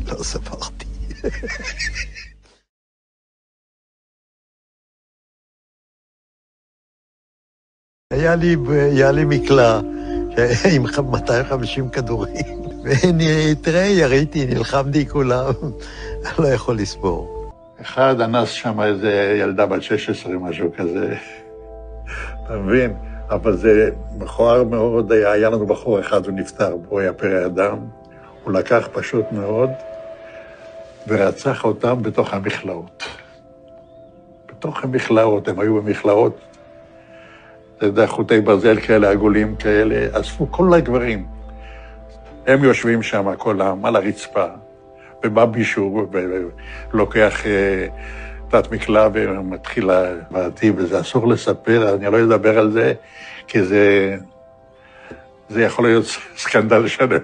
לא ספרתי. היה לי מקלע עם 250 כדורים. ותראה, יריתי, נלחמתי כולם, לא יכול לספור. אחד אנס שם איזה ילדה בת 16, משהו כזה. אתה מבין? אבל זה מכוער מאוד, היה לנו בחור אחד, הוא נפטר, הוא היה פרא אדם. הוא לקח פשוט מאוד, ורצח אותם בתוך המכלאות. בתוך המכלאות, הם היו במכלאות, אתה יודע, חוטי ברזל כאלה, עגולים כאלה, אספו כל הגברים. הם יושבים שם, כולם, על הרצפה, ובא מישהו ולוקח תת מקלע ומתחיל להבעתי, וזה אסור לספר, אני לא אדבר על זה, כי זה יכול להיות סקנדל שלם.